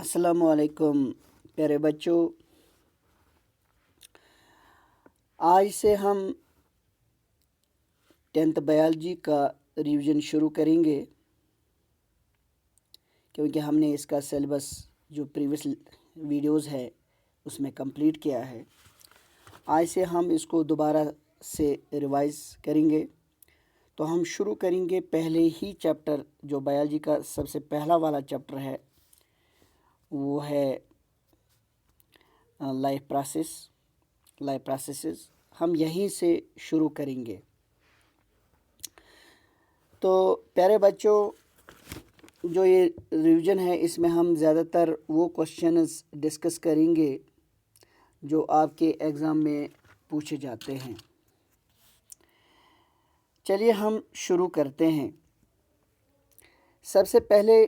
अस्सलामुअलैकुम प्यारे बच्चों। आज से हम 10th बायोलॉजी का रिवीजन शुरू करेंगे, क्योंकि हमने इसका सिलेबस जो प्रीवियस वीडियोस है उसमें कंप्लीट किया है। आज से हम इसको दोबारा से रिवाइज करेंगे। तो हम शुरू करेंगे पहले ही चैप्टर, जो बायोलॉजी का सबसे पहला वाला चैप्टर है, वो है लाइफ प्रोसेसेस। हम यहीं से शुरू करेंगे। तो प्यारे बच्चों, जो ये रिवीजन है इसमें हम ज़्यादातर वो क्वेश्चंस डिस्कस करेंगे जो आपके एग्ज़ाम में पूछे जाते हैं। चलिए हम शुरू करते हैं। सबसे पहले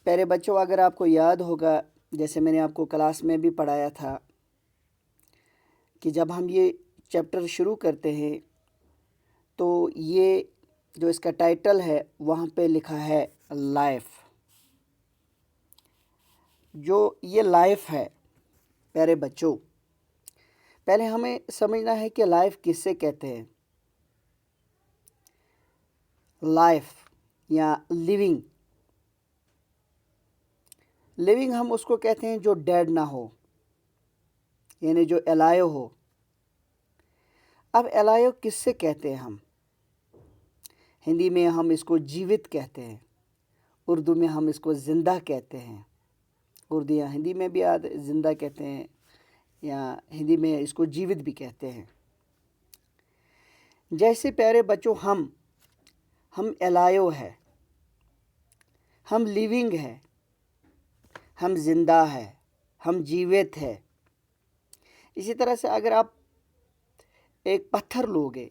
प्यारे बच्चों, अगर आपको याद होगा, जैसे मैंने आपको क्लास में भी पढ़ाया था, कि जब हम ये चैप्टर शुरू करते हैं तो ये जो इसका टाइटल है वहाँ पे लिखा है लाइफ। जो ये लाइफ है प्यारे बच्चों, पहले हमें समझना है कि लाइफ किससे कहते हैं। लाइफ या लिविंग हम उसको कहते हैं जो डेड ना हो, यानी जो एलायो हो। अब एलायो किससे कहते हैं हम? हिंदी में हम इसको जीवित कहते हैं, उर्दू में हम इसको ज़िंदा कहते हैं। उर्दू या हिंदी में भी ज़िंदा कहते हैं, या हिंदी में इसको जीवित भी कहते हैं। जैसे प्यारे बच्चों, हम एलायो है, हम लिविंग है, हम जिंदा है, हम जीवित है। इसी तरह से अगर आप एक पत्थर लोगे,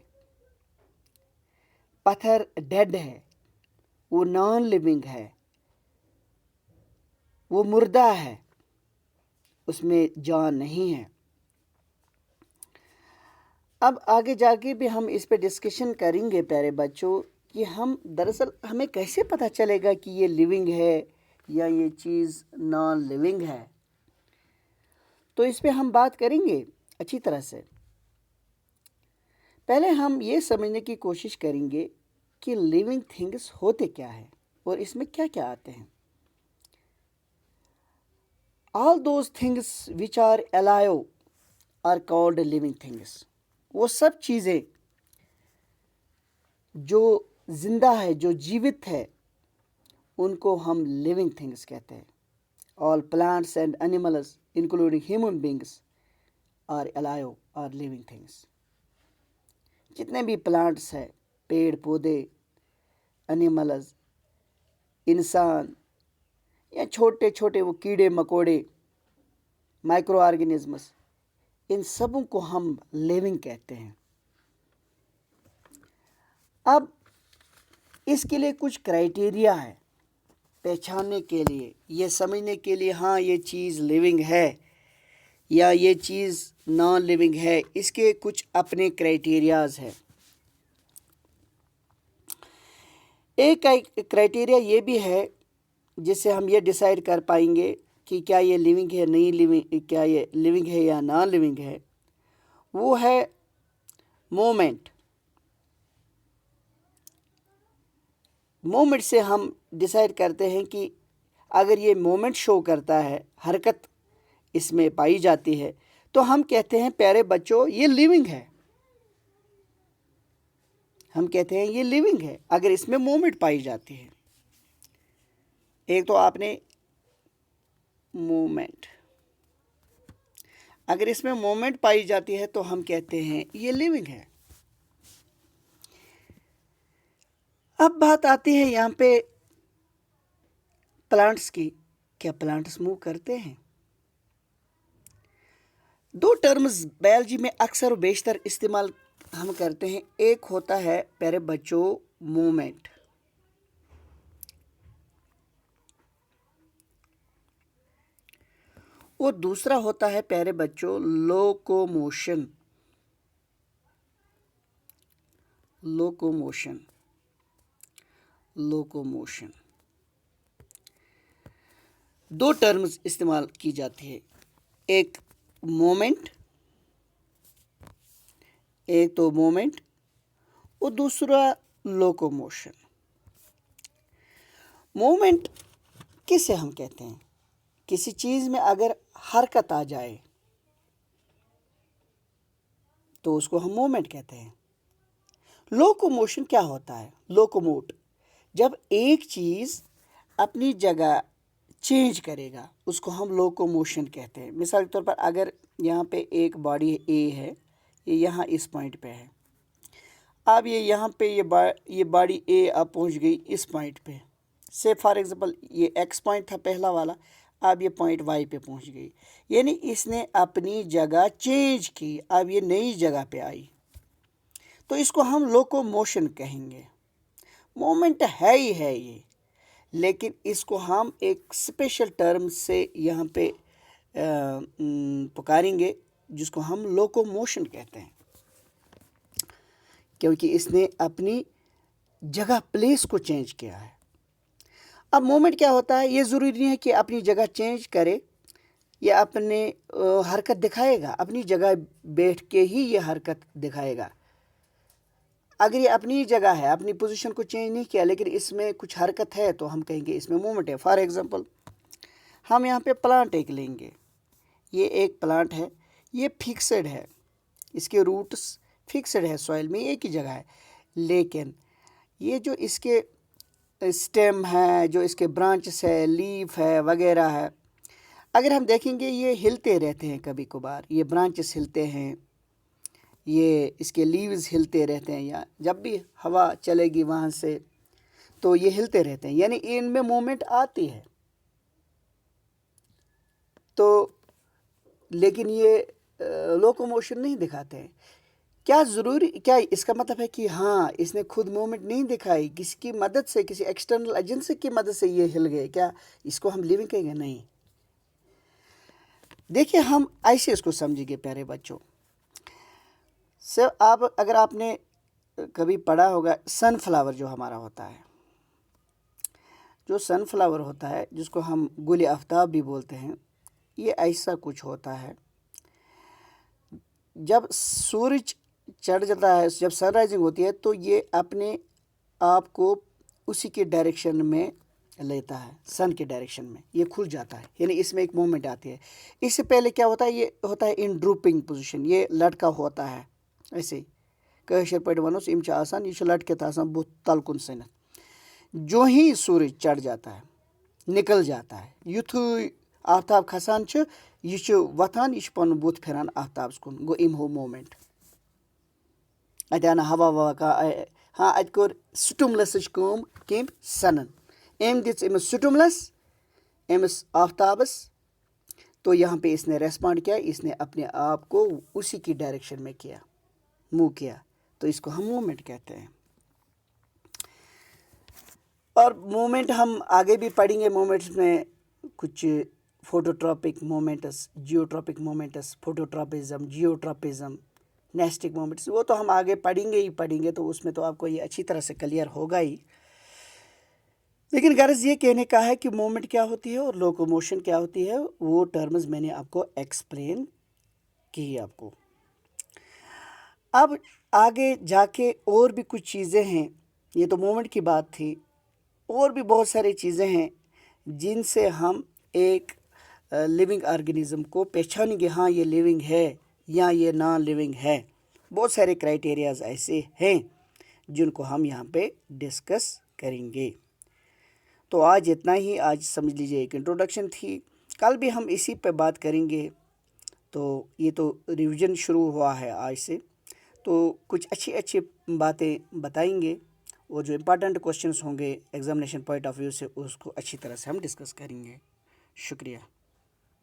पत्थर डेड है, वो नॉन लिविंग है, वो मुर्दा है, उसमें जान नहीं है। अब आगे जाके भी हम इस पे डिस्कशन करेंगे प्यारे बच्चों, कि हम दरअसल हमें कैसे पता चलेगा कि ये लिविंग है या ये चीज़ नॉन लिविंग है। तो इस पे हम बात करेंगे अच्छी तरह से। पहले हम ये समझने की कोशिश करेंगे कि लिविंग थिंग्स होते क्या है और इसमें क्या क्या आते हैं। All those things which are alive are called living things. वो सब चीज़ें जो जिंदा है, जो जीवित है, उनको हम लिविंग थिंग्स कहते हैं। All plants and animals including human beings are alive are living things. जितने भी प्लांट्स हैं, पेड़ पौधे, एनिमल्स, इंसान, या छोटे छोटे वो कीड़े मकोड़े, माइक्रो ऑर्गेनिजम्स, इन सबों को हम लिविंग कहते हैं। अब इसके लिए कुछ क्राइटेरिया है पहचानने के लिए, ये समझने के लिए, हाँ ये चीज़ लिविंग है या ये चीज़ नॉन लिविंग है। इसके कुछ अपने क्राइटेरियाज हैं। एक क्राइटेरिया ये भी है जिससे हम ये डिसाइड कर पाएंगे कि क्या ये लिविंग है, नहीं लिविंग, क्या ये लिविंग है या नॉन लिविंग है। वो है मोमेंट। मोमेंट से हम डिसाइड करते हैं कि अगर ये मोमेंट शो करता है, हरकत इसमें पाई जाती है, तो हम कहते हैं प्यारे बच्चों ये लिविंग है। हम कहते हैं ये लिविंग है अगर इसमें मोमेंट पाई जाती है। एक तो आपने मोमेंट, अगर इसमें मोमेंट पाई जाती है तो हम कहते हैं ये लिविंग है। अब बात आती है यहाँ पे प्लांट्स की। क्या प्लांट्स मूव करते हैं? दो टर्म्स बायोलॉजी में अक्सर और बेशतर इस्तेमाल हम करते हैं। एक होता है प्यारे बच्चों मूवमेंट, और दूसरा होता है प्यारे बच्चों लोकोमोशन। लोकोमोशन। दो टर्म्स इस्तेमाल की जाती है, एक मोमेंट, एक तो मोमेंट और दूसरा लोकोमोशन। मोमेंट किसे हम कहते हैं? किसी चीज़ में अगर हरकत आ जाए तो उसको हम मोमेंट कहते हैं। लोकोमोशन क्या होता है? लोकोमोट, जब एक चीज़ अपनी जगह चेंज करेगा उसको हम लोकोमोशन कहते हैं। मिसाल के तौर पर अगर यहाँ पे एक बॉडी ए है, ये यहाँ इस पॉइंट पे है, अब ये यहाँ पे ये बॉडी ए अब पहुँच गई इस पॉइंट पे। से फॉर एग्जांपल ये एक्स पॉइंट था पहला वाला, अब ये पॉइंट वाई पे पहुँच गई, यानी इसने अपनी जगह चेंज की, अब ये नई जगह पे आई, तो इसको हम लोकोमोशन कहेंगे। मोमेंट है ही है ये, लेकिन इसको हम एक स्पेशल टर्म से यहाँ पे पुकारेंगे जिसको हम लोकोमोशन कहते हैं, क्योंकि इसने अपनी जगह प्लेस को चेंज किया है। अब मोमेंट क्या होता है? ये ज़रूरी नहीं है कि अपनी जगह चेंज करे, ये अपने हरकत दिखाएगा, अपनी जगह बैठ के ही ये हरकत दिखाएगा। अगर ये अपनी जगह है, अपनी पोजीशन को चेंज नहीं किया, लेकिन इसमें कुछ हरकत है, तो हम कहेंगे इसमें मूवमेंट है। फॉर एग्जांपल हम यहाँ पे प्लांट एक लेंगे, ये एक प्लांट है, ये फिक्सड है, इसके रूट्स फिक्सड है सॉइल में, एक ही जगह है, लेकिन ये जो इसके स्टेम है, जो इसके ब्रांचेस है, लीफ है वगैरह है, अगर हम देखेंगे ये हिलते रहते हैं, कभी कभार ये ब्रांचेस हिलते हैं, ये इसके लीव्स हिलते रहते हैं, या जब भी हवा चलेगी वहाँ से तो ये हिलते रहते हैं, यानी इनमें मूवमेंट आती है। तो लेकिन ये लोकोमोशन नहीं दिखाते हैं। क्या ज़रूरी, क्या इसका मतलब है कि हाँ इसने खुद मूवमेंट नहीं दिखाई, किसी की मदद से, किसी एक्सटर्नल एजेंसी की मदद से ये हिल गए, क्या इसको हम लिविंग कहेंगे? नहीं। देखिए हम ऐसे इसको समझेंगे प्यारे बच्चों। सर आप अगर आपने कभी पढ़ा होगा सनफ्लावर जो हमारा होता है, जो सनफ्लावर होता है जिसको हम गुल आफ्ताब भी बोलते हैं, ये ऐसा कुछ होता है, जब सूरज चढ़ जाता है, जब सनराइजिंग होती है, तो ये अपने आप को उसी के डायरेक्शन में लेता है, सन के डायरेक्शन में ये खुल जाता है, यानी इसमें एक मूवमेंट आती है। इससे पहले क्या होता है? ये होता है इन ड्रूपिंग पोजीशन, ये लटका होता है ऐसे, कशर पे वनोस इम आसान, ये लटके बुत तलकुन सनत। जो ही सूरज चढ़ जाता है, निकल जाता है, युथ आफ्ताब खसान यह वथान, यह पन बुत फिरान आफ्ताब कुन, गो इम हो मोमेंट। अत आना हवा ववा का, हाँ अत core स्टुमलस come Sanon, M this Amish स्टुमलस Amish आफ्ताबस, तो यहाँ पे इसने रेस्पॉन्ड किया, इसने अपने आप को उसी की डायरेक्शन में किया, मूव किया, तो इसको हम मूवमेंट कहते हैं। और मूवमेंट हम आगे भी पढ़ेंगे। मूवमेंट्स में कुछ phototropic moments, geotropic moments, phototropism, geotropism, nastic moments, वो तो हम आगे पढ़ेंगे ही पढ़ेंगे, तो उसमें तो आपको ये अच्छी तरह से क्लियर होगा ही। लेकिन गर्ज ये कहने का है कि मोमेंट क्या होती है और लोकोमोशन क्या होती है, वो टर्म्स मैंने आपको एक्सप्लेन की आपको। अब आगे जाके और भी कुछ चीज़ें हैं, ये तो मोमेंट की बात थी, और भी बहुत सारी चीज़ें हैं जिनसे हम एक लिविंग ऑर्गेनिज्म को पहचानेंगे, हाँ ये लिविंग है या ये नॉन लिविंग है। बहुत सारे क्राइटेरियाज ऐसे हैं जिनको हम यहाँ पे डिस्कस करेंगे। तो आज इतना ही, आज समझ लीजिए एक इंट्रोडक्शन थी, कल भी हम इसी पे बात करेंगे। तो ये तो रिवीजन शुरू हुआ है आज से, तो कुछ अच्छी अच्छी बातें बताएंगे, और जो इम्पोर्टेंट क्वेश्चंस होंगे एग्जामिनेशन पॉइंट ऑफ व्यू से, उसको अच्छी तरह से हम डिस्कस करेंगे। शुक्रिया।